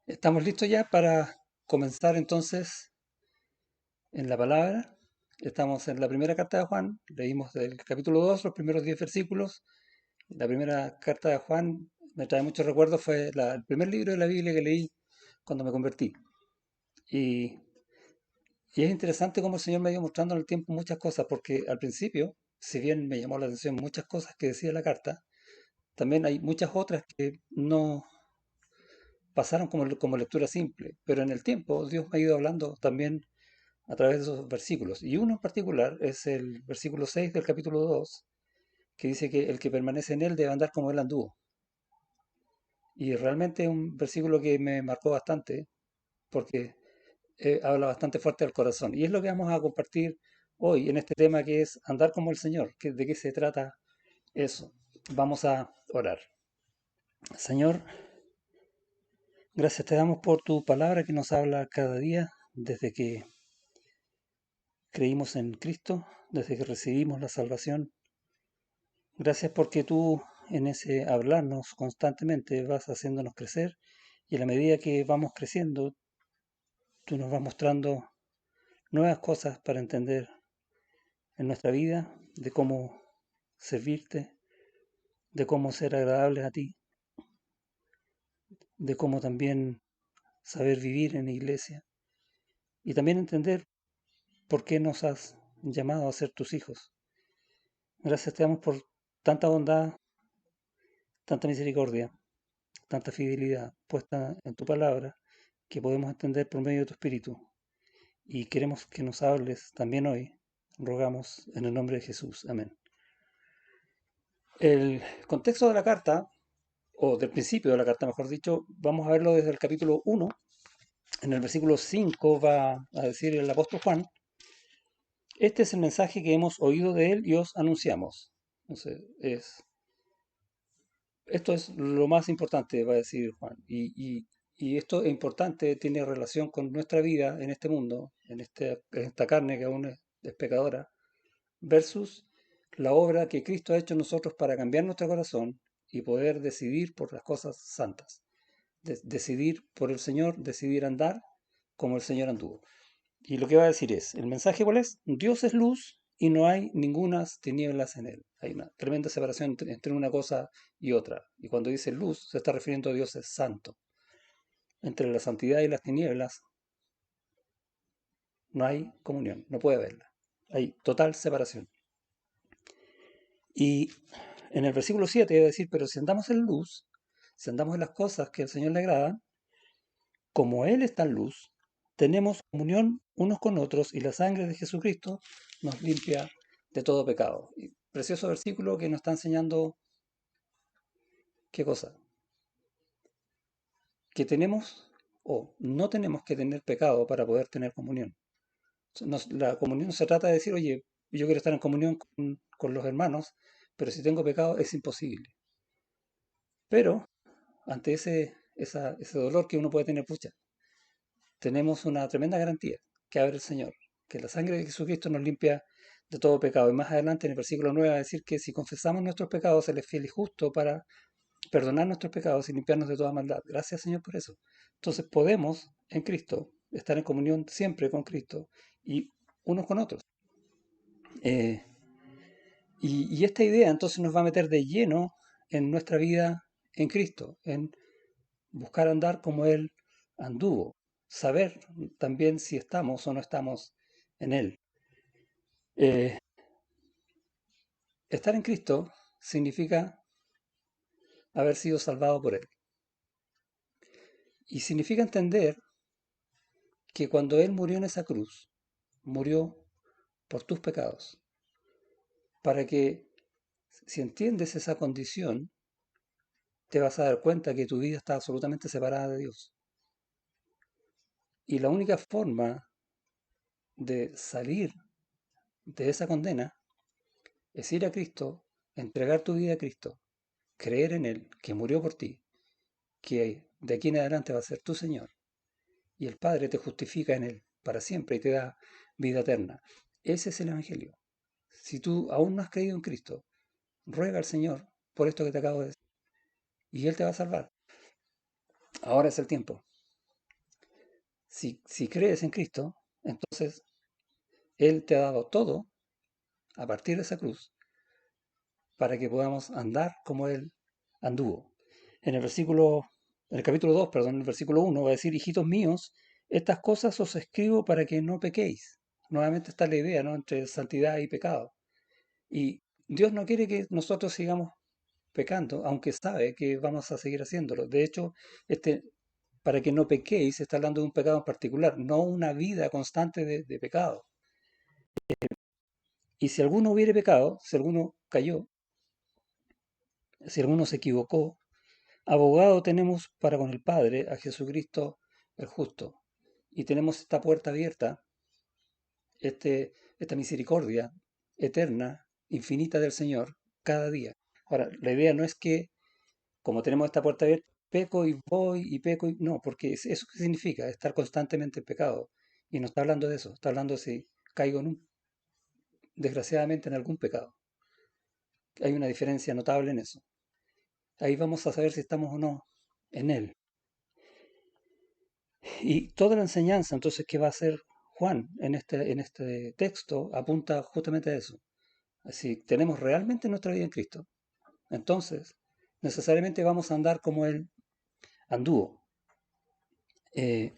Estamos listos ya para comenzar entonces en la palabra. Estamos en la primera carta de Juan. Leímos del capítulo 2 los primeros 10 versículos. La primera carta de Juan me trae muchos recuerdos. Fue el primer libro de la Biblia que leí cuando me convertí. Y, y es interesante cómo el Señor me ha ido mostrando en el tiempo muchas cosas, porque al principio, si bien me llamó la atención muchas cosas que decía la carta, también hay muchas otras que no pasaron como lectura simple. Pero en el tiempo Dios me ha ido hablando también a través de esos versículos. Y uno en particular es el versículo 6 del capítulo 2 que dice que el que permanece en él debe andar como él anduvo. Y realmente es un versículo que me marcó bastante porque habla bastante fuerte al corazón. Y es lo que vamos a compartir hoy en este tema que es andar como el Señor. ¿De qué se trata eso? Vamos a orar. Señor, gracias te damos por tu palabra que nos habla cada día desde que creímos en Cristo, desde que recibimos la salvación. Gracias porque tú en ese hablarnos constantemente vas haciéndonos crecer y a la medida que vamos creciendo, tú nos vas mostrando nuevas cosas para entender en nuestra vida, de cómo servirte, de cómo ser agradables a ti, de cómo también saber vivir en la iglesia y también entender por qué nos has llamado a ser tus hijos. Gracias te damos por tanta bondad, tanta misericordia, tanta fidelidad puesta en tu palabra que podemos entender por medio de tu Espíritu. Y queremos que nos hables también hoy. Rogamos en el nombre de Jesús. Amén. El contexto de la carta, o del principio de la carta, mejor dicho, vamos a verlo desde el capítulo 1. En el versículo 5 va a decir el apóstol Juan, este es el mensaje que hemos oído de él y os anunciamos. Entonces, esto es lo más importante, va a decir Juan. Y esto es importante, tiene relación con nuestra vida en este mundo, en esta carne que aún es pecadora, versus la obra que Cristo ha hecho en nosotros para cambiar nuestro corazón y poder decidir por las cosas santas. Decidir por el Señor, decidir andar como el Señor anduvo. Y lo que va a decir es, ¿el mensaje cuál es? Dios es luz y no hay ningunas tinieblas en él. Hay una tremenda separación entre una cosa y otra. Y cuando dice luz, se está refiriendo a Dios es santo. Entre la santidad y las tinieblas no hay comunión, no puede haberla. Hay total separación. Y en el versículo 7 va a decir, pero si andamos en luz, si andamos en las cosas que al Señor le agradan, como Él está en luz, tenemos comunión unos con otros y la sangre de Jesucristo nos limpia de todo pecado. Y precioso versículo que nos está enseñando qué cosa, que tenemos o no tenemos que tener pecado para poder tener comunión. La comunión se trata de decir, oye, yo quiero estar en comunión con los hermanos, pero si tengo pecado es imposible. Pero ante ese dolor que uno puede tener, pucha, tenemos una tremenda garantía que abre el Señor, que la sangre de Jesucristo nos limpia de todo pecado. Y más adelante en el versículo 9 va a decir que si confesamos nuestros pecados, Él es fiel y justo para perdonar nuestros pecados y limpiarnos de toda maldad. Gracias, Señor, por eso. Entonces podemos en Cristo estar en comunión siempre con Cristo y unos con otros. Eh, y esta idea entonces nos va a meter de lleno en nuestra vida en Cristo, en buscar andar como Él anduvo, saber también si estamos o no estamos en Él. Eh, Estar en Cristo significa haber sido salvado por Él. Y significa entender que cuando Él murió en esa cruz, murió por tus pecados, para que si entiendes esa condición, te vas a dar cuenta que tu vida está absolutamente separada de Dios. Y la única forma de salir de esa condena es ir a Cristo, entregar tu vida a Cristo, creer en Él, que murió por ti, que de aquí en adelante va a ser tu Señor, y el Padre te justifica en Él para siempre y te da vida eterna. Ese es el Evangelio. Si tú aún no has creído en Cristo, ruega al Señor por esto que te acabo de decir, y Él te va a salvar. Ahora es el tiempo. Si crees en Cristo, entonces Él te ha dado todo a partir de esa cruz para que podamos andar como Él anduvo. En el versículo, en el capítulo 2, perdón, en el versículo 1 va a decir, hijitos míos, estas cosas os escribo para que no pequéis. Nuevamente está la idea, ¿no? Entre santidad y pecado. Y Dios no quiere que nosotros sigamos pecando, aunque sabe que vamos a seguir haciéndolo. De hecho, este, para que no pequéis, está hablando de un pecado en particular, no una vida constante de pecado. Y si alguno hubiere pecado, si alguno cayó, si alguno se equivocó, abogado tenemos para con el Padre a Jesucristo el justo. Y tenemos esta puerta abierta, esta misericordia eterna, infinita del Señor, cada día. Ahora, la idea no es que, como tenemos esta puerta abierta, peco y voy y peco y... No, porque eso qué significa, estar constantemente en pecado. Y no está hablando de eso, está hablando de si caigo desgraciadamente en algún pecado. Hay una diferencia notable en eso. Ahí vamos a saber si estamos o no en Él. Y toda la enseñanza, entonces, que va a hacer Juan en este texto apunta justamente a eso. Si tenemos realmente nuestra vida en Cristo, entonces necesariamente vamos a andar como Él anduvo. Eh,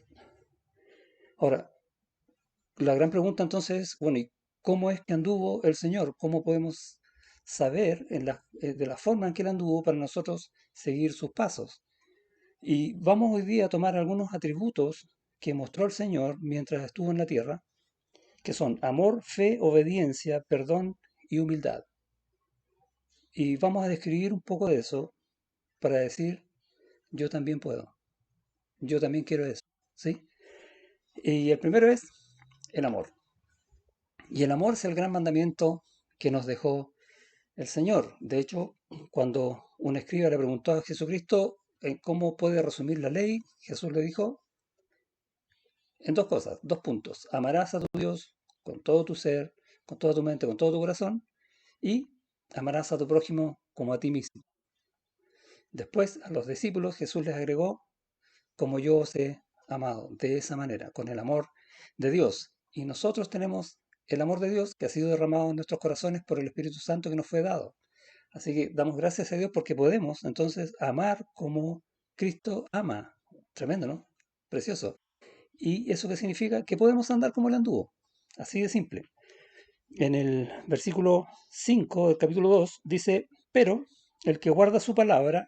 ahora, la gran pregunta entonces es, bueno, ¿y cómo es que anduvo el Señor? ¿Cómo podemos saber de la forma en que Él anduvo para nosotros seguir sus pasos? Y vamos hoy día a tomar algunos atributos que mostró el Señor mientras estuvo en la tierra, que son amor, fe, obediencia, perdón y humildad. Y vamos a describir un poco de eso para decir, yo también puedo, yo también quiero eso, ¿sí? Y el primero es el amor. Y el amor es el gran mandamiento que nos dejó el Señor. De hecho, cuando un escriba le preguntó a Jesucristo cómo puede resumir la ley, Jesús le dijo en dos cosas, dos puntos. Amarás a tu Dios con todo tu ser, con toda tu mente, con todo tu corazón, y amarás a tu prójimo como a ti mismo. Después a los discípulos Jesús les agregó, como yo os he amado, de esa manera, con el amor de Dios. Y nosotros tenemos el amor de Dios que ha sido derramado en nuestros corazones por el Espíritu Santo que nos fue dado. Así que damos gracias a Dios porque podemos entonces amar como Cristo ama. Tremendo, ¿no? Precioso. ¿Y eso qué significa? Que podemos andar como Él anduvo. Así de simple. En el versículo 5 del capítulo 2 dice, pero el que guarda su palabra,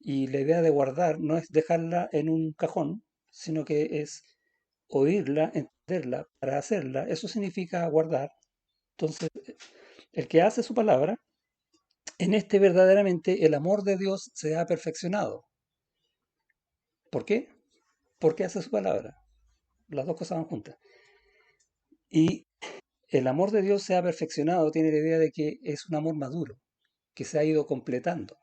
y la idea de guardar no es dejarla en un cajón, sino que es oírla, entenderla, para hacerla. Eso significa guardar. Entonces, el que hace su palabra, en este verdaderamente el amor de Dios se ha perfeccionado. ¿Por qué? Porque hace su palabra. Las dos cosas van juntas. Y el amor de Dios se ha perfeccionado, tiene la idea de que es un amor maduro, que se ha ido completando.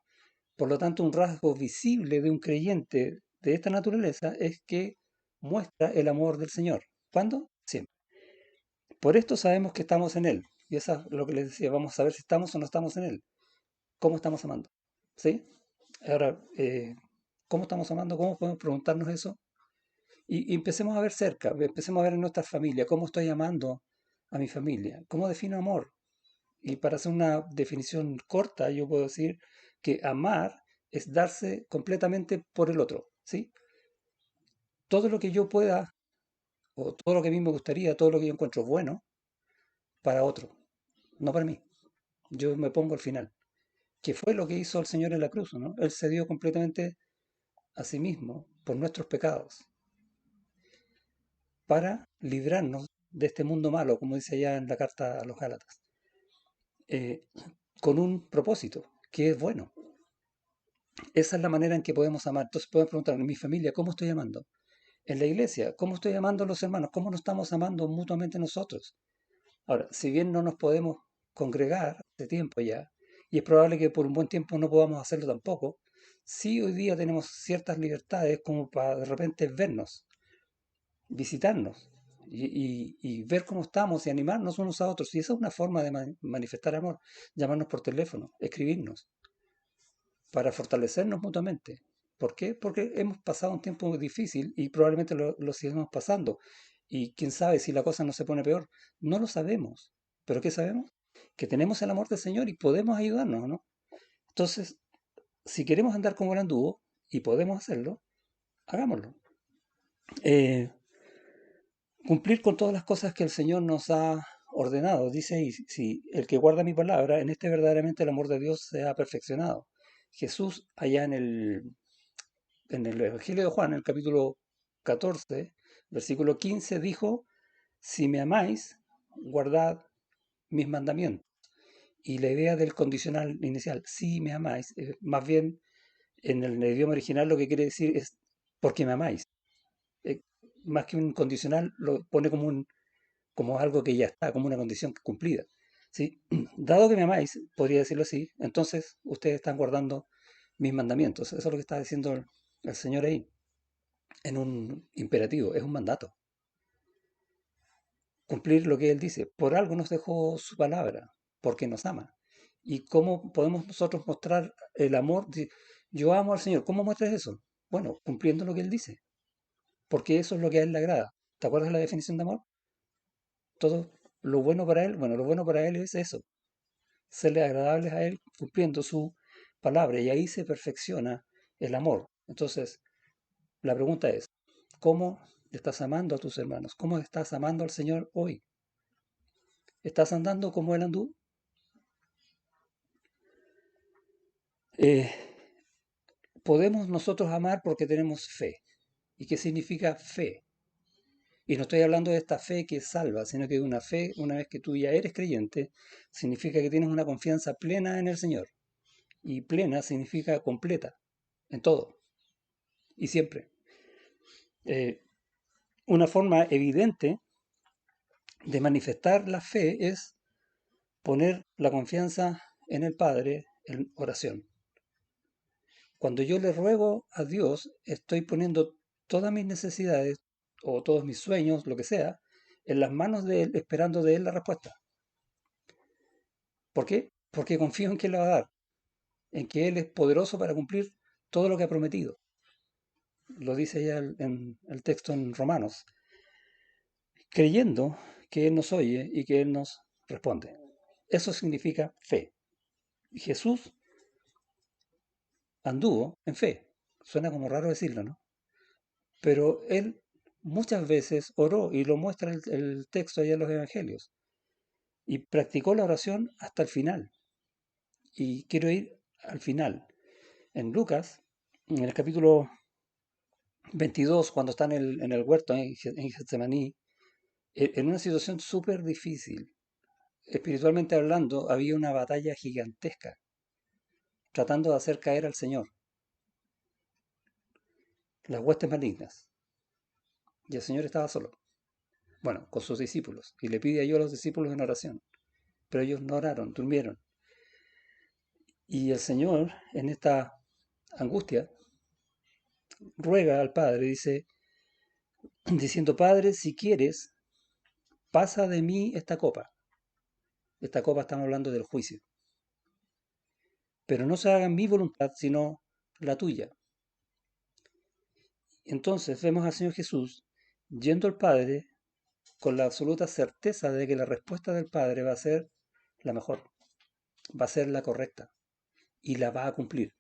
Por lo tanto, un rasgo visible de un creyente de esta naturaleza es que muestra el amor del Señor. ¿Cuándo? Siempre. Por esto sabemos que estamos en Él. Y eso es lo que les decía, vamos a saber si estamos o no estamos en Él. ¿Cómo estamos amando? ¿Sí? Ahora, ¿cómo estamos amando? ¿Cómo podemos preguntarnos eso? Y empecemos a ver cerca, empecemos a ver en nuestra familia, cómo estoy amando a mi familia, cómo defino amor. Y para hacer una definición corta, yo puedo decir que amar es darse completamente por el otro, ¿sí? Todo lo que yo pueda, o todo lo que a mí me gustaría, todo lo que yo encuentro bueno, para otro, no para mí. Yo me pongo al final. Que fue lo que hizo el Señor en la cruz, ¿no? Él se dio completamente a sí mismo por nuestros pecados, para librarnos de este mundo malo, como dice allá en la carta a los Gálatas, eh, con un propósito, que es bueno. Esa es la manera en que podemos amar. Entonces podemos preguntar, en mi familia, ¿cómo estoy amando? En la iglesia, ¿cómo estoy amando a los hermanos? ¿Cómo nos estamos amando mutuamente nosotros? Ahora, si bien no nos podemos congregar hace tiempo ya, y es probable que por un buen tiempo no podamos hacerlo tampoco, sí hoy día tenemos ciertas libertades como para de repente vernos, visitarnos y ver cómo estamos y animarnos unos a otros. Y esa es una forma de manifestar amor, llamarnos por teléfono, escribirnos, para fortalecernos mutuamente. ¿Por qué? Porque hemos pasado un tiempo muy difícil y probablemente lo sigamos pasando. Y quién sabe si la cosa no se pone peor. No lo sabemos. ¿Pero qué sabemos? Que tenemos el amor del Señor y podemos ayudarnos, ¿no? Entonces, si queremos andar como Él anduvo y podemos hacerlo, hagámoslo. Eh, Cumplir con todas las cosas que el Señor nos ha ordenado. Dice ahí, si el que guarda mi palabra, en este verdaderamente el amor de Dios se ha perfeccionado. Jesús, allá en el Evangelio de Juan, en el capítulo 14, versículo 15, dijo, si me amáis, guardad mis mandamientos. Y la idea del condicional inicial, si me amáis, más bien en el idioma original lo que quiere decir es porque me amáis. Eh, Más que un condicional, lo pone como algo que ya está, como una condición cumplida. ¿Sí? Dado que me amáis, podría decirlo así, entonces ustedes están guardando mis mandamientos. Eso es lo que está diciendo el Señor ahí, en un imperativo, es un mandato. Cumplir lo que Él dice. Por algo nos dejó su palabra, porque nos ama. ¿Y cómo podemos nosotros mostrar el amor? Yo amo al Señor. ¿Cómo muestras eso? Bueno, cumpliendo lo que Él dice, porque eso es lo que a Él le agrada. ¿Te acuerdas de la definición de amor? Todo lo bueno para Él, bueno, lo bueno para Él es eso, serle agradables a Él cumpliendo su palabra, y ahí se perfecciona el amor. Entonces, la pregunta es, ¿cómo estás amando a tus hermanos? ¿Cómo estás amando al Señor hoy? ¿Estás andando como Él anduvo? Eh, Podemos nosotros amar porque tenemos fe. ¿Y qué significa fe? Y no estoy hablando de esta fe que salva, sino que de una fe, una vez que tú ya eres creyente, significa que tienes una confianza plena en el Señor. Y plena significa completa, en todo y siempre. Eh, una forma evidente de manifestar la fe es poner la confianza en el Padre en oración. Cuando yo le ruego a Dios, estoy poniendo todas mis necesidades o todos mis sueños, lo que sea, en las manos de Él, esperando de Él la respuesta. ¿Por qué? Porque confío en que Él la va a dar, en que Él es poderoso para cumplir todo lo que ha prometido. Lo dice ya en el texto en Romanos, creyendo que Él nos oye y que Él nos responde. Eso significa fe. Jesús anduvo en fe. Suena como raro decirlo, ¿no? Pero Él muchas veces oró, y lo muestra el texto allá en los Evangelios, y practicó la oración hasta el final. Y quiero ir al final. En Lucas, en el capítulo 22, cuando está en el huerto, en Getsemaní, en una situación súper difícil, espiritualmente hablando, había una batalla gigantesca, tratando de hacer caer al Señor, las huestes malignas. Y el Señor estaba solo, bueno, con sus discípulos, y le pide ayuda a los discípulos en oración. Pero ellos no oraron, durmieron. Y el Señor, en esta angustia, ruega al Padre, dice, diciendo, Padre, si quieres, pasa de mí esta copa. Esta copa estamos hablando del juicio. Pero no se haga mi voluntad, sino la tuya. Entonces vemos al Señor Jesús yendo al Padre con la absoluta certeza de que la respuesta del Padre va a ser la mejor, va a ser la correcta y la va a cumplir.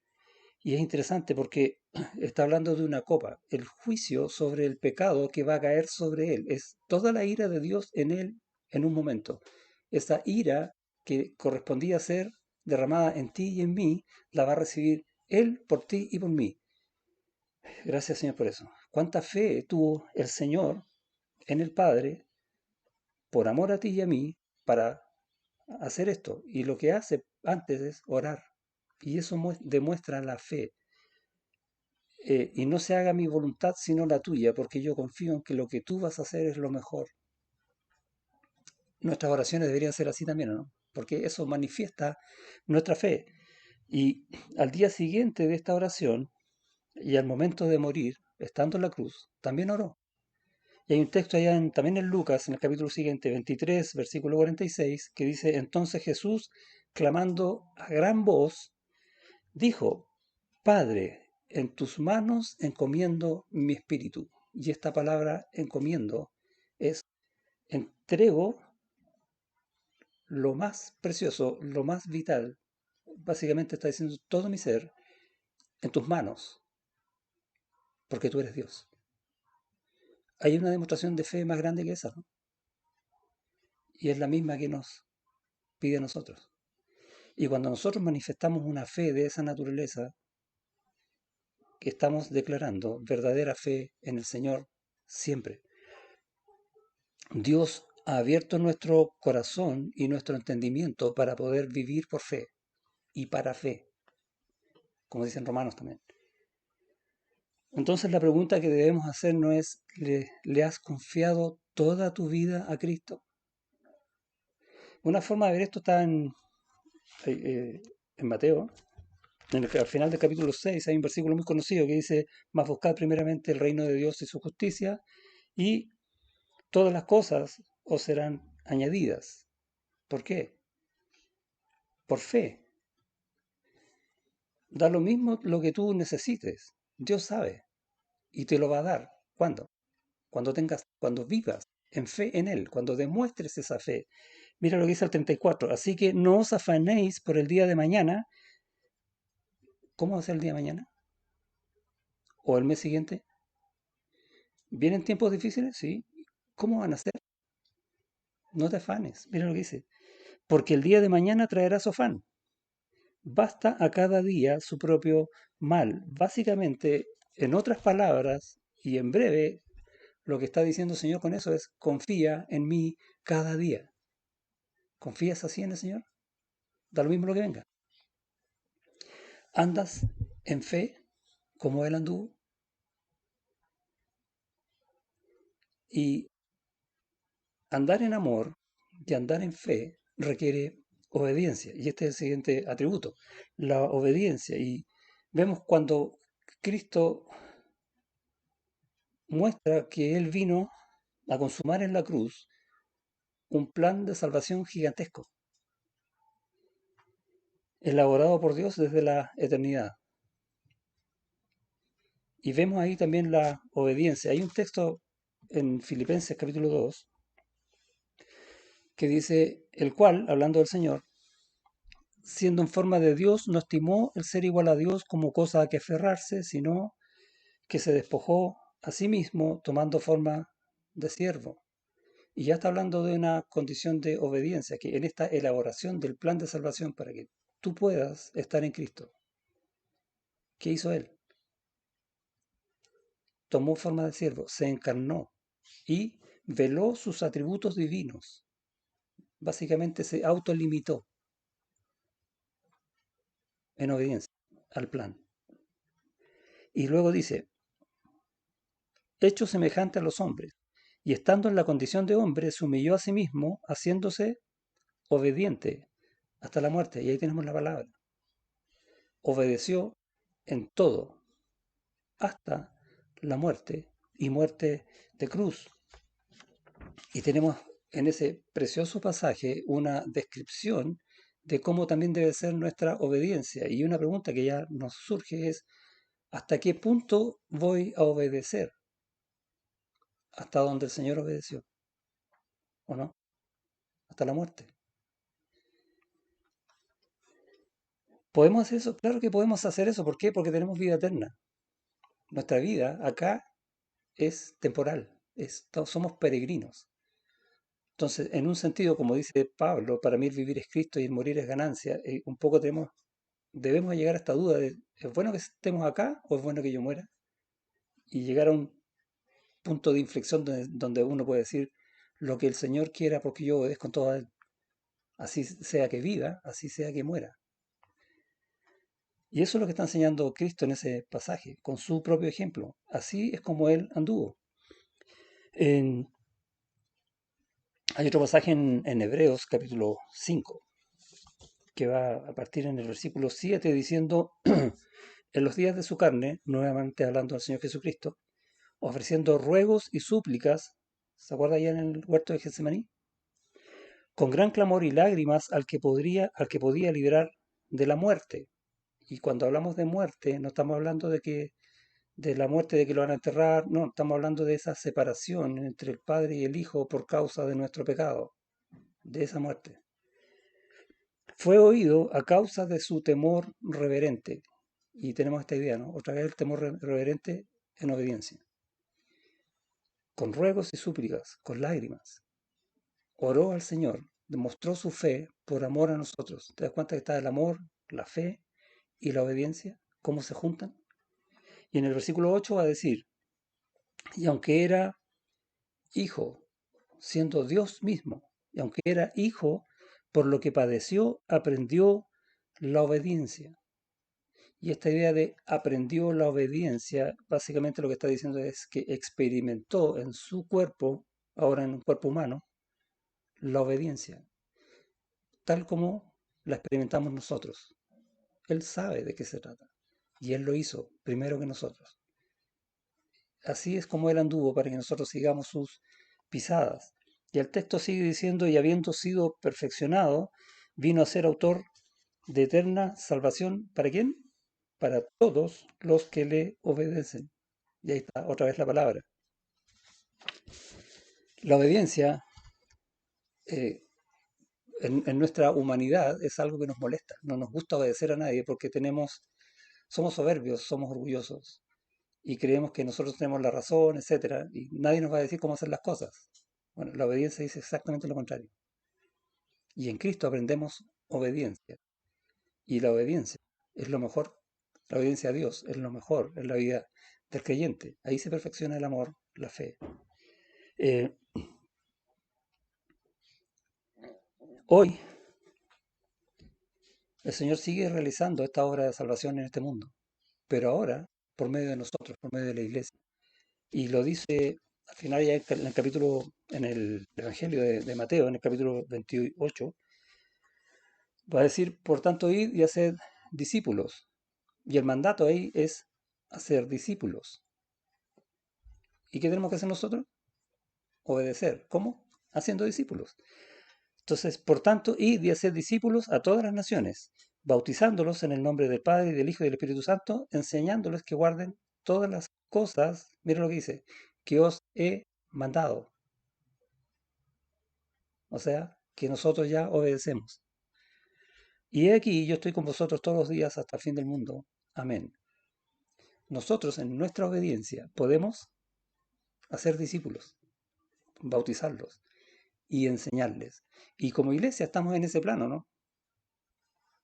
Y es interesante porque está hablando de una copa, el juicio sobre el pecado que va a caer sobre él. Es toda la ira de Dios en él en un momento. Esa ira que correspondía a ser derramada en ti y en mí, la va a recibir él por ti y por mí. Gracias, Señor, por eso. ¿Cuánta fe tuvo el Señor en el Padre por amor a ti y a mí para hacer esto? Y lo que hace antes es orar. Y eso demuestra la fe. Y no se haga mi voluntad sino la tuya, porque yo confío en que lo que tú vas a hacer es lo mejor. Nuestras oraciones deberían ser así también, ¿no? Porque eso manifiesta nuestra fe. Y al día siguiente de esta oración, y al momento de morir, estando en la cruz, también oró. Y hay un texto allá también en Lucas, en el capítulo siguiente, 23, versículo 46, que dice, entonces Jesús, clamando a gran voz, dijo, Padre, en tus manos encomiendo mi espíritu. Y esta palabra encomiendo es entrego lo más precioso, lo más vital. Básicamente está diciendo todo mi ser en tus manos, porque tú eres Dios. Hay una demostración de fe más grande que esa, ¿no? Y es la misma que nos pide a nosotros. Y cuando nosotros manifestamos una fe de esa naturaleza, que estamos declarando verdadera fe en el Señor siempre. Dios ha abierto nuestro corazón y nuestro entendimiento para poder vivir por fe y para fe, como dicen Romanos también. Entonces la pregunta que debemos hacer no es, ¿le has confiado toda tu vida a Cristo? Una forma de ver esto está en Mateo. Al final del capítulo 6 hay un versículo muy conocido que dice: mas buscad primeramente el reino de Dios y su justicia, y todas las cosas os serán añadidas. ¿Por qué? Por fe. Da lo mismo lo que tú necesites. Dios sabe y te lo va a dar. ¿Cuándo? Cuando vivas en fe en Él, cuando demuestres esa fe. Mira lo que dice el 34. Así que no os afanéis por el día de mañana. ¿Cómo va a ser el día de mañana? ¿O el mes siguiente? ¿Vienen tiempos difíciles? Sí. ¿Cómo van a ser? No te afanes. Mira lo que dice. Porque el día de mañana traerá su afán. Basta a cada día su propio mal. Básicamente, en otras palabras, y en breve, lo que está diciendo el Señor con eso es: confía en mí cada día. ¿Confías así en el Señor? Da lo mismo lo que venga. ¿Andas en fe como Él anduvo? Y andar en amor y andar en fe requiere obediencia. Y este es el siguiente atributo, la obediencia. Y vemos cuando Cristo muestra que Él vino a consumar en la cruz un plan de salvación gigantesco, elaborado por Dios desde la eternidad. Y vemos ahí también la obediencia. Hay un texto en Filipenses capítulo 2 que dice: el cual, hablando del Señor, siendo en forma de Dios, no estimó el ser igual a Dios como cosa a que aferrarse, sino que se despojó a sí mismo tomando forma de siervo. Y ya está hablando de una condición de obediencia, que en esta elaboración del plan de salvación para que tú puedas estar en Cristo, ¿qué hizo Él? Tomó forma de siervo, se encarnó y veló sus atributos divinos. Básicamente se autolimitó en obediencia al plan. Y luego dice: hecho semejante a los hombres, y estando en la condición de hombre, se humilló a sí mismo, haciéndose obediente hasta la muerte. Y ahí tenemos la palabra. Obedeció en todo, hasta la muerte, y muerte de cruz. Y tenemos en ese precioso pasaje una descripción de cómo también debe ser nuestra obediencia. Y una pregunta que ya nos surge es: ¿hasta qué punto voy a obedecer? ¿Hasta donde el Señor obedeció? ¿O no? Hasta la muerte. ¿Podemos hacer eso? Claro que podemos hacer eso. ¿Por qué? Porque tenemos vida eterna. Nuestra vida acá es temporal. Somos peregrinos. Entonces, en un sentido, como dice Pablo, para mí el vivir es Cristo y el morir es ganancia. Un poco debemos llegar a esta duda de: ¿es bueno que estemos acá o es bueno que yo muera? Y llegar a un punto de inflexión donde uno puede decir: lo que el Señor quiera, porque yo obedezco en todo a Él. Así sea que viva, así sea que muera. Y eso es lo que está enseñando Cristo en ese pasaje, con su propio ejemplo. Así es como Él anduvo. En- Hay otro pasaje en Hebreos capítulo 5 que va a partir en el versículo 7 diciendo: en los días de su carne, nuevamente hablando del Señor Jesucristo, ofreciendo ruegos y súplicas, ¿se acuerda ya en el huerto de Getsemaní? Con gran clamor y lágrimas al que podía librar de la muerte. Y cuando hablamos de muerte, no estamos hablando de la muerte de que lo van a enterrar, no, estamos hablando de esa separación entre el Padre y el Hijo por causa de nuestro pecado, de esa muerte. Fue oído a causa de su temor reverente. Y tenemos esta idea, ¿no? Otra vez el temor reverente en obediencia. Con ruegos y súplicas, con lágrimas. Oró al Señor, demostró su fe por amor a nosotros. ¿Te das cuenta que está el amor, la fe y la obediencia? ¿Cómo se juntan? Y en el versículo 8 va a decir, y aunque era hijo, siendo Dios mismo, y aunque era hijo, por lo que padeció, aprendió la obediencia. Y esta idea de aprendió la obediencia, básicamente lo que está diciendo es que experimentó en su cuerpo, ahora en un cuerpo humano, la obediencia, tal como la experimentamos nosotros. Él sabe de qué se trata. Y Él lo hizo primero que nosotros. Así es como Él anduvo para que nosotros sigamos sus pisadas. Y el texto sigue diciendo, y habiendo sido perfeccionado, vino a ser autor de eterna salvación. ¿Para quién? Para todos los que le obedecen. Y ahí está otra vez la palabra. La obediencia eh, en nuestra humanidad es algo que nos molesta. No nos gusta obedecer a nadie porque somos soberbios, somos orgullosos y creemos que nosotros tenemos la razón, etcétera, y nadie nos va a decir cómo hacer las cosas. Bueno, la obediencia dice exactamente lo contrario. Y en Cristo aprendemos obediencia. Y la obediencia es lo mejor. La obediencia a Dios es lo mejor en la vida del creyente. Ahí se perfecciona el amor, la fe. Eh, Hoy el Señor sigue realizando esta obra de salvación en este mundo, pero ahora por medio de nosotros, por medio de la iglesia. Y lo dice al final ya en el capítulo, en el Evangelio de Mateo, en el capítulo 28, va a decir, por tanto, id y haced discípulos. Y el mandato ahí es hacer discípulos. ¿Y qué tenemos que hacer nosotros? Obedecer. ¿Cómo? Haciendo discípulos. Entonces, por tanto, id y haced discípulos a todas las naciones, bautizándolos en el nombre del Padre, y del Hijo y del Espíritu Santo, enseñándoles que guarden todas las cosas, mira lo que dice, que os he mandado. O sea, que nosotros ya obedecemos. Y he aquí, yo estoy con vosotros todos los días hasta el fin del mundo. Amén. Nosotros en nuestra obediencia podemos hacer discípulos, bautizarlos y enseñarles. Y como iglesia estamos en ese plano, ¿no?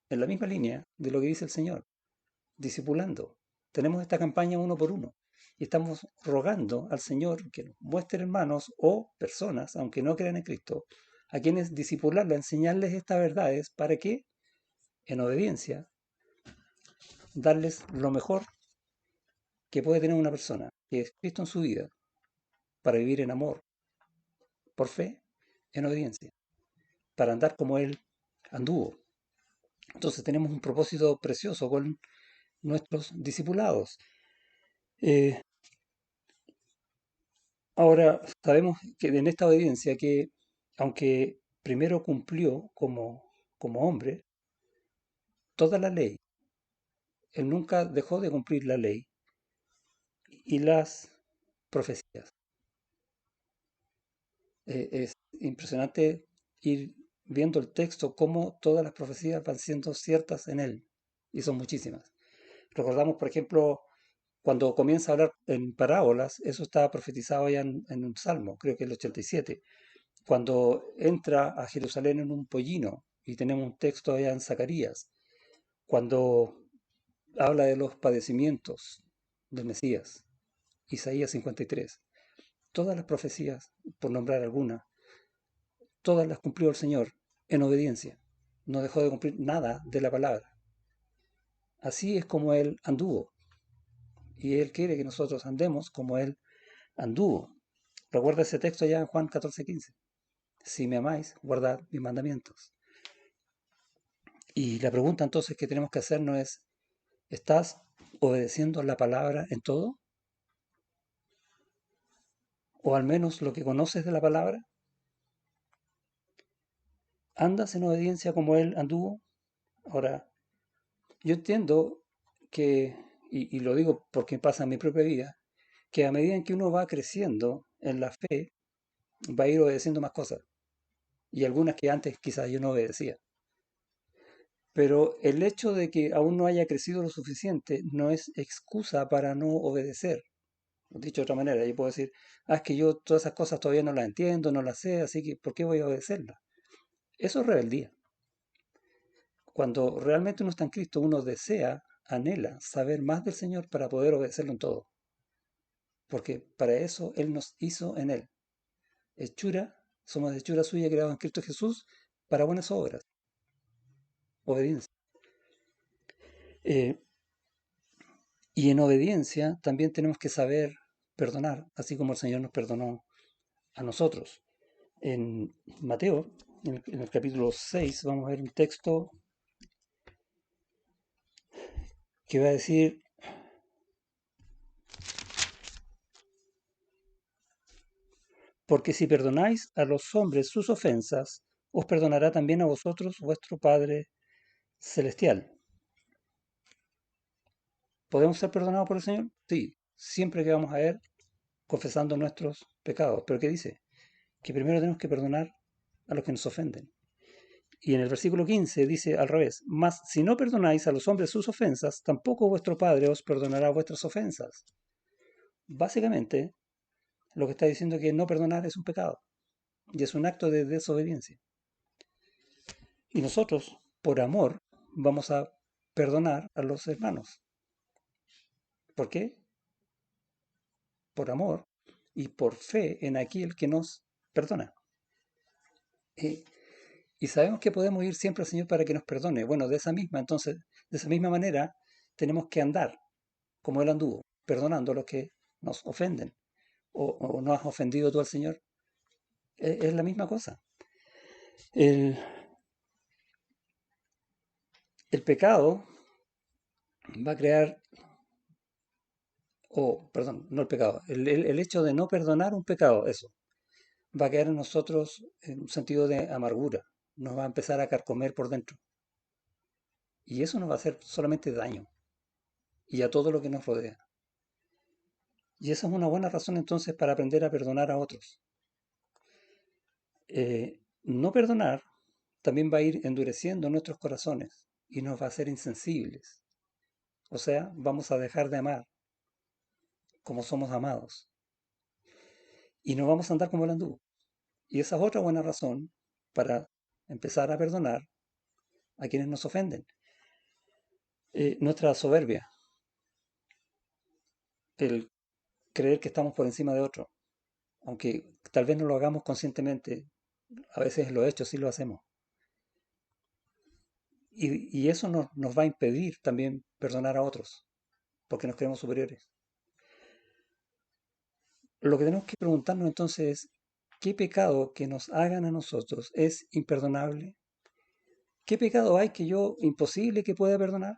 En la misma línea de lo que dice el Señor, discipulando. Tenemos esta campaña uno por uno y estamos rogando al Señor que nos muestre hermanos o personas, aunque no crean en Cristo, a quienes discipularla, enseñarles estas verdades para que, en obediencia, darles lo mejor que puede tener una persona, que es Cristo en su vida, para vivir en amor, por fe, en obediencia, para andar como Él anduvo. Entonces tenemos un propósito precioso con nuestros discipulados. Eh, Ahora, sabemos que en esta obediencia que, aunque primero cumplió como hombre toda la ley, Él nunca dejó de cumplir la ley y las profecías. Es impresionante ir viendo el texto, cómo todas las profecías van siendo ciertas en Él, y son muchísimas. Recordamos, por ejemplo, cuando comienza a hablar en parábolas, eso estaba profetizado ya en un salmo, creo que el 87 cuando entra a Jerusalén en un pollino, y tenemos un texto allá en Zacarías, cuando habla de los padecimientos del Mesías, Isaías 53. Todas las profecías, por nombrar algunas, todas las cumplió el Señor en obediencia. No dejó de cumplir nada de la palabra. Así es como Él anduvo. Y Él quiere que nosotros andemos como Él anduvo. Recuerda ese texto allá en Juan 14:15. Si me amáis, guardad mis mandamientos. Y la pregunta entonces que tenemos que hacernos es, ¿estás obedeciendo la palabra en todo? ¿O al menos lo que conoces de la palabra? ¿Andas en obediencia como Él anduvo? Ahora, yo entiendo que, y lo digo porque pasa en mi propia vida, que a medida en que uno va creciendo en la fe, va a ir obedeciendo más cosas. Y algunas que antes quizás yo no obedecía. Pero el hecho de que aún no haya crecido lo suficiente no es excusa para no obedecer. Dicho de otra manera, yo puedo decir, es que yo todas esas cosas todavía no las entiendo, no las sé, así que ¿por qué voy a obedecerlas? Eso es rebeldía. Cuando realmente uno está en Cristo, uno desea, anhela saber más del Señor para poder obedecerlo en todo. Porque para eso Él nos hizo en Él. Hechura, somos hechura suya creados en Cristo Jesús para buenas obras, obediencia. Eh, y en obediencia también tenemos que saber perdonar, así como el Señor nos perdonó a nosotros. En Mateo, en el capítulo 6, vamos a ver un texto que va a decir, porque si perdonáis a los hombres sus ofensas, os perdonará también a vosotros vuestro Padre Celestial. ¿Podemos ser perdonados por el Señor? Sí, siempre que vamos a Él confesando nuestros pecados. ¿Pero qué dice? Que primero tenemos que perdonar a los que nos ofenden. Y en el versículo 15 dice al revés, mas si no perdonáis a los hombres sus ofensas, tampoco vuestro Padre os perdonará vuestras ofensas. Básicamente, lo que está diciendo es que no perdonar es un pecado y es un acto de desobediencia. Y nosotros, por amor, vamos a perdonar a los hermanos. ¿Por qué? Por amor y por fe en aquel que nos perdona. Eh, y sabemos que podemos ir siempre al Señor para que nos perdone. Bueno, entonces, de esa misma manera, tenemos que andar como Él anduvo, perdonando a los que nos ofenden. O no has ofendido tú al Señor. Es la misma cosa. El, el pecado va a crear, perdón, no el pecado, el hecho de no perdonar un pecado, eso, va a quedar en nosotros en un sentido de amargura. Nos va a empezar a carcomer por dentro. Y eso nos va a hacer solamente daño y a todo lo que nos rodea. Y esa es una buena razón entonces para aprender a perdonar a otros. No perdonar también va a ir endureciendo nuestros corazones y nos va a hacer insensibles. O sea, vamos a dejar de amar como somos amados y no vamos a andar como el anduvo. Y esa es otra buena razón para empezar a perdonar a quienes nos ofenden. Nuestra soberbia, el creer que estamos por encima de otro, aunque tal vez no lo hagamos conscientemente, a veces lo hecho sí lo hacemos. Y eso nos va a impedir también perdonar a otros, porque nos creemos superiores. Lo que tenemos que preguntarnos entonces es, ¿qué pecado que nos hagan a nosotros es imperdonable? ¿Qué pecado hay que yo imposible que pueda perdonar?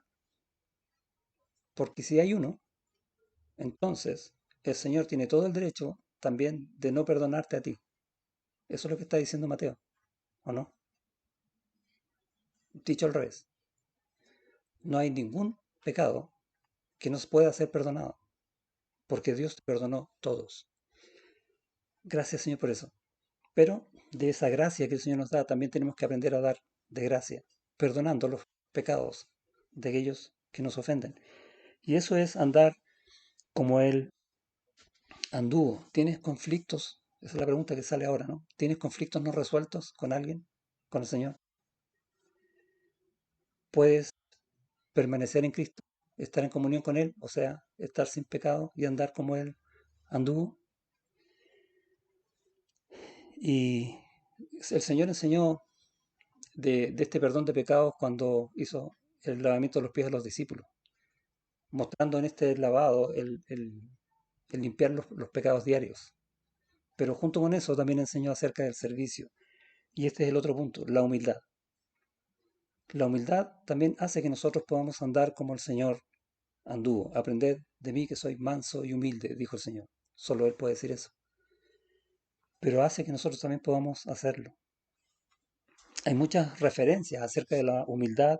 Porque si hay uno, entonces el Señor tiene todo el derecho también de no perdonarte a ti. Eso es lo que está diciendo Mateo, ¿o no? Dicho al revés, no hay ningún pecado que nos pueda ser perdonado, porque Dios te perdonó todos. Gracias, Señor, por eso. Pero de esa gracia que el Señor nos da, también tenemos que aprender a dar de gracia, perdonando los pecados de aquellos que nos ofenden. Y eso es andar como Él anduvo. ¿Tienes conflictos? Esa es la pregunta que sale ahora, ¿no? ¿Tienes conflictos no resueltos con alguien, con el Señor? ¿Puedes permanecer en Cristo, estar en comunión con Él, o sea, estar sin pecado y andar como Él anduvo? Y el Señor enseñó de este perdón de pecados cuando hizo el lavamiento de los pies de los discípulos, mostrando en este lavado el limpiar los pecados diarios. Pero junto con eso también enseñó acerca del servicio. Y este es el otro punto, la humildad. La humildad también hace que nosotros podamos andar como el Señor anduvo. Aprended de mí que soy manso y humilde, dijo el Señor. Solo Él puede decir eso. Pero hace que nosotros también podamos hacerlo. Hay muchas referencias acerca de la humildad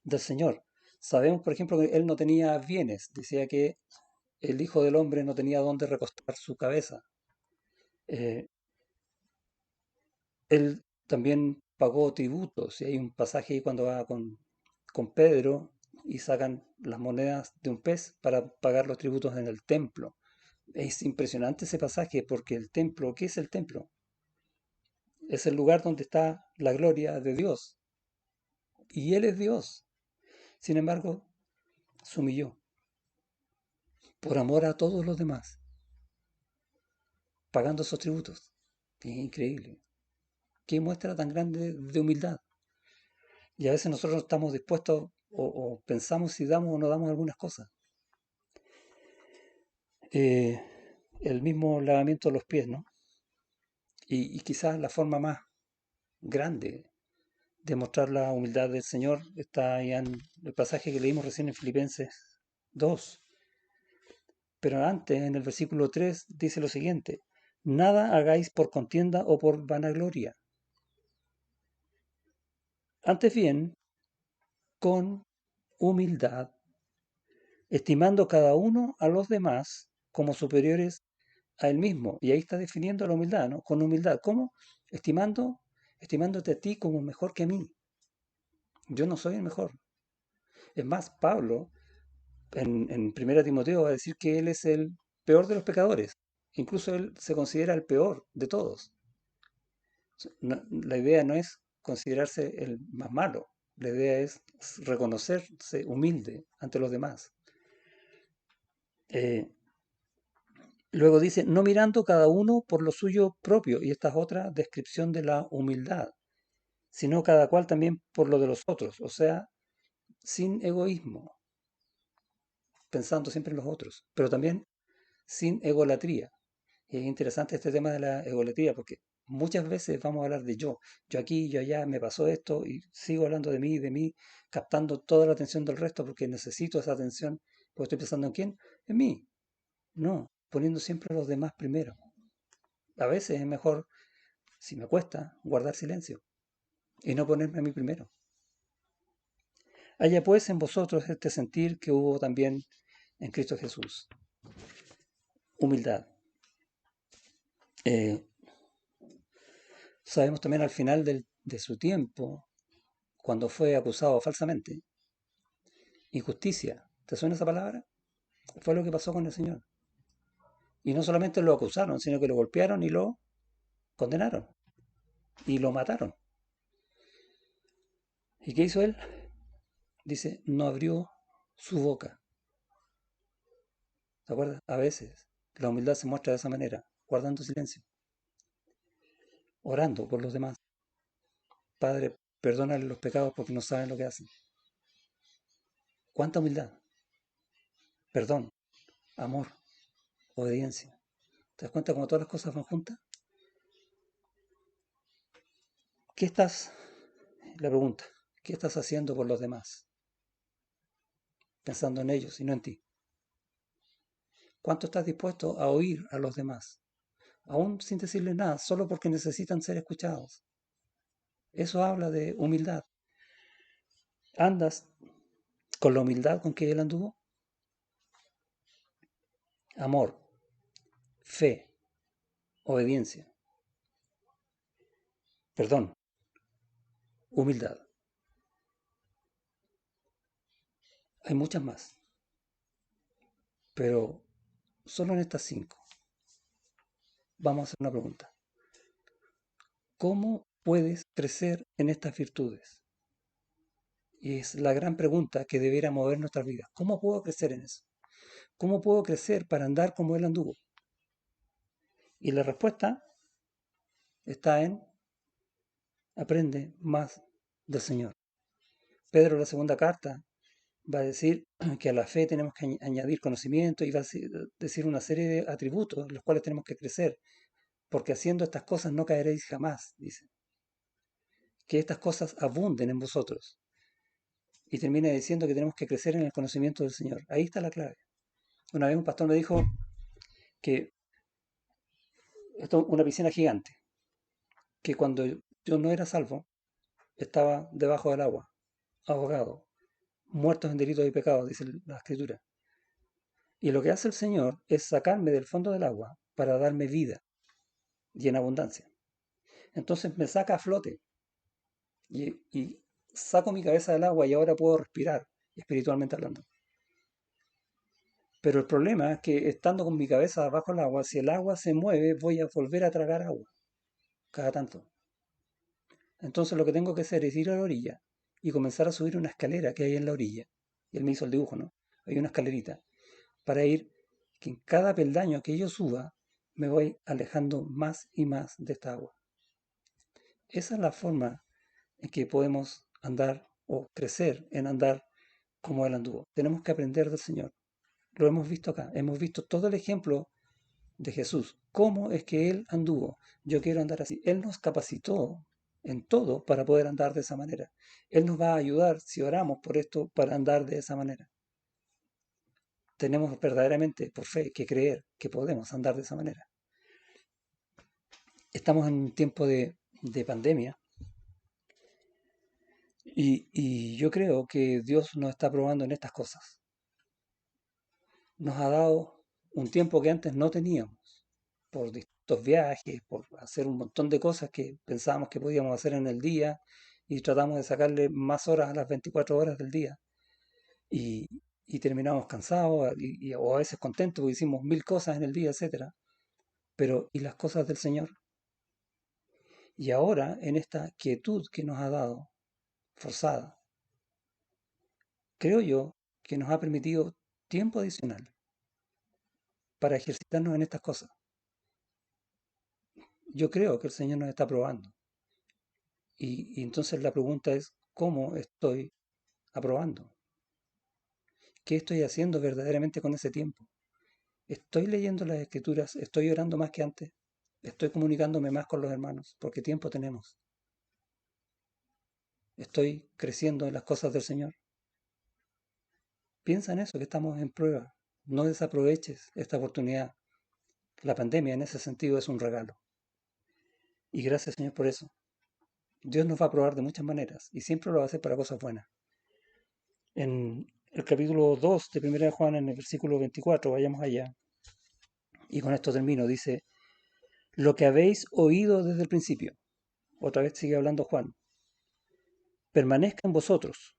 del Señor. Sabemos, por ejemplo, que él no tenía bienes. Decía que el Hijo del Hombre no tenía dónde recostar su cabeza. Eh, Él también pagó tributos. Y hay un pasaje ahí cuando va con Pedro y sacan las monedas de un pez para pagar los tributos en el templo. Es impresionante ese pasaje porque el templo, ¿qué es el templo? Es el lugar donde está la gloria de Dios. Y Él es Dios. Sin embargo, se humilló por amor a todos los demás, pagando esos tributos. Es increíble. Qué muestra tan grande de humildad. Y a veces nosotros no estamos dispuestos o pensamos si damos o no damos algunas cosas. Eh, el mismo lavamiento de los pies, ¿no? Y quizás la forma más grande de mostrar la humildad del Señor está ahí en el pasaje que leímos recién en Filipenses 2. Pero antes, en el versículo 3, dice lo siguiente: nada hagáis por contienda o por vanagloria. Antes bien, con humildad, estimando cada uno a los demás como superiores a él mismo. Y ahí está definiendo la humildad, ¿no? Con humildad. ¿Cómo? Estimándote a ti como mejor que a mí. Yo no soy el mejor. Es más, Pablo en 1 Timoteo va a decir que él es el peor de los pecadores. Incluso él se considera el peor de todos. La idea no es considerarse el más malo. La idea es reconocerse humilde ante los demás. Eh, Luego dice, no mirando cada uno por lo suyo propio, y esta es otra descripción de la humildad, sino cada cual también por lo de los otros, o sea, sin egoísmo, pensando siempre en los otros, pero también sin egolatría. Y es interesante este tema de la egolatría, porque muchas veces vamos a hablar de yo aquí, yo allá, me pasó esto, y sigo hablando de mí, captando toda la atención del resto porque necesito esa atención, porque estoy pensando en quién, en mí. No, poniendo siempre a los demás primero. A veces es mejor, si me cuesta, guardar silencio y no ponerme a mí primero. Haya pues en vosotros este sentir que hubo también en Cristo Jesús. Humildad. Eh, Sabemos también al final de su tiempo, cuando fue acusado falsamente, injusticia. ¿Te suena esa palabra? Fue lo que pasó con el Señor. Y no solamente lo acusaron, sino que lo golpearon y lo condenaron. Y lo mataron. ¿Y qué hizo él? Dice, no abrió su boca. ¿Te acuerdas? A veces la humildad se muestra de esa manera, guardando silencio, orando por los demás. Padre, perdónale los pecados porque no saben lo que hacen. ¿Cuánta humildad? Perdón, amor, obediencia. ¿Te das cuenta cómo todas las cosas van juntas? ¿Qué estás, la pregunta, qué estás haciendo por los demás? Pensando en ellos y no en ti. ¿Cuánto estás dispuesto a oír a los demás? Aún sin decirles nada, solo porque necesitan ser escuchados. Eso habla de humildad. ¿Andas con la humildad con que él anduvo? Amor, fe, obediencia, perdón, humildad. Hay muchas más, pero solo en estas 5 vamos a hacer una pregunta. ¿Cómo puedes crecer en estas virtudes? Y es la gran pregunta que debiera mover nuestras vidas. ¿Cómo puedo crecer en eso? ¿Cómo puedo crecer para andar como él anduvo? Y la respuesta está en aprende más del Señor. Pedro, en la segunda carta, va a decir que a la fe tenemos que añadir conocimiento y va a decir una serie de atributos en los cuales tenemos que crecer, porque haciendo estas cosas no caeréis jamás, dice. Que estas cosas abunden en vosotros. Y termina diciendo que tenemos que crecer en el conocimiento del Señor. Ahí está la clave. Una vez un pastor me dijo que esto es una piscina gigante, que cuando yo no era salvo, estaba debajo del agua, ahogado. muertos en delitos y pecados, dice la Escritura. Y lo que hace el Señor es sacarme del fondo del agua para darme vida y en abundancia. Entonces me saca a flote y saco mi cabeza del agua y ahora puedo respirar, espiritualmente hablando. Pero el problema es que estando con mi cabeza bajo el agua, si el agua se mueve, voy a volver a tragar agua cada tanto. Entonces lo que tengo que hacer es ir a la orilla y comenzar a subir una escalera que hay en la orilla. Y él me hizo el dibujo, ¿no? Hay una escalerita para ir, que en cada peldaño que yo suba, me voy alejando más y más de esta agua. Esa es la forma en que podemos andar o crecer en andar como Él anduvo. Tenemos que aprender del Señor. Lo hemos visto acá. Hemos visto todo el ejemplo de Jesús. ¿Cómo es que Él anduvo? Yo quiero andar así. Él nos capacitó en todo para poder andar de esa manera. Él nos va a ayudar si oramos por esto para andar de esa manera. Tenemos verdaderamente por fe que creer que podemos andar de esa manera. Estamos en un tiempo de pandemia y yo creo que Dios nos está probando en estas cosas. Nos ha dado un tiempo que antes no teníamos por distintos viajes, por hacer un montón de cosas que pensábamos que podíamos hacer en el día y tratamos de sacarle más horas a las 24 horas del día. Y, y terminamos cansados o a veces contentos porque hicimos mil cosas en el día, etcétera. Pero, ¿y las cosas del Señor? Y ahora, en esta quietud que nos ha dado, forzada, creo yo que nos ha permitido tiempo adicional para ejercitarnos en estas cosas. Yo creo que el Señor nos está probando. Y entonces la pregunta es, ¿cómo estoy aprobando? ¿Qué estoy haciendo verdaderamente con ese tiempo? ¿Estoy leyendo las escrituras? ¿Estoy orando más que antes? ¿Estoy comunicándome más con los hermanos? Porque tiempo tenemos. ¿Estoy creciendo en las cosas del Señor? Piensa en eso, que estamos en prueba. No desaproveches esta oportunidad. La pandemia en ese sentido es un regalo. Y gracias, Señor, por eso. Dios nos va a probar de muchas maneras y siempre lo va a hacer para cosas buenas. En el capítulo 2 de 1 de Juan, en el versículo 24, vayamos allá. Y con esto termino. Dice, lo que habéis oído desde el principio. Otra vez sigue hablando Juan. Permanezca en vosotros.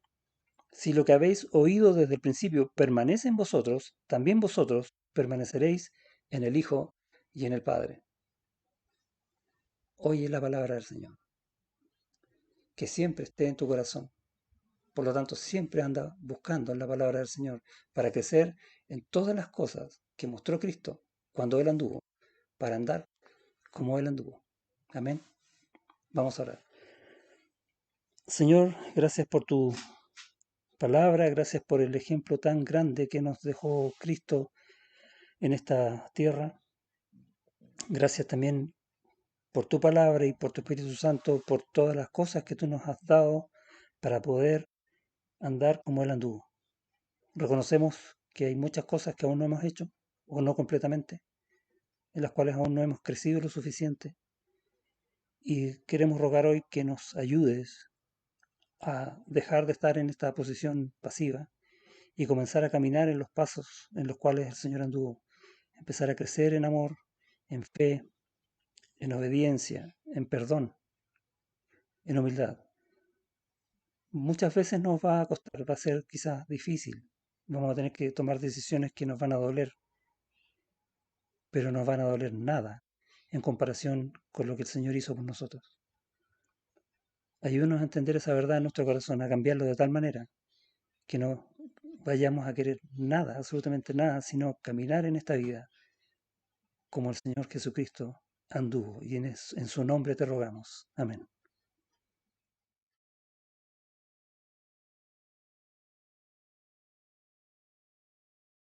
Si lo que habéis oído desde el principio permanece en vosotros, también vosotros permaneceréis en el Hijo y en el Padre. Oye la palabra del Señor. Que siempre esté en tu corazón. Por lo tanto, siempre anda buscando en la palabra del Señor para crecer en todas las cosas que mostró Cristo cuando Él anduvo, para andar como Él anduvo. Amén. Vamos a orar. Señor, gracias por tu palabra, gracias por el ejemplo tan grande que nos dejó Cristo en esta tierra. Gracias también por tu palabra y por tu Espíritu Santo, por todas las cosas que tú nos has dado para poder andar como Él anduvo. Reconocemos que hay muchas cosas que aún no hemos hecho, o no completamente, en las cuales aún no hemos crecido lo suficiente. Y queremos rogar hoy que nos ayudes a dejar de estar en esta posición pasiva y comenzar a caminar en los pasos en los cuales el Señor anduvo. Empezar a crecer en amor, en fe, en obediencia, en perdón, en humildad. Muchas veces nos va a costar, va a ser quizás difícil. Vamos a tener que tomar decisiones que nos van a doler, pero no van a doler nada en comparación con lo que el Señor hizo por nosotros. Ayúdanos a entender esa verdad en nuestro corazón, a cambiarlo de tal manera que no vayamos a querer nada, absolutamente nada, sino caminar en esta vida como el Señor Jesucristo anduvo. Y en su nombre te rogamos. Amén.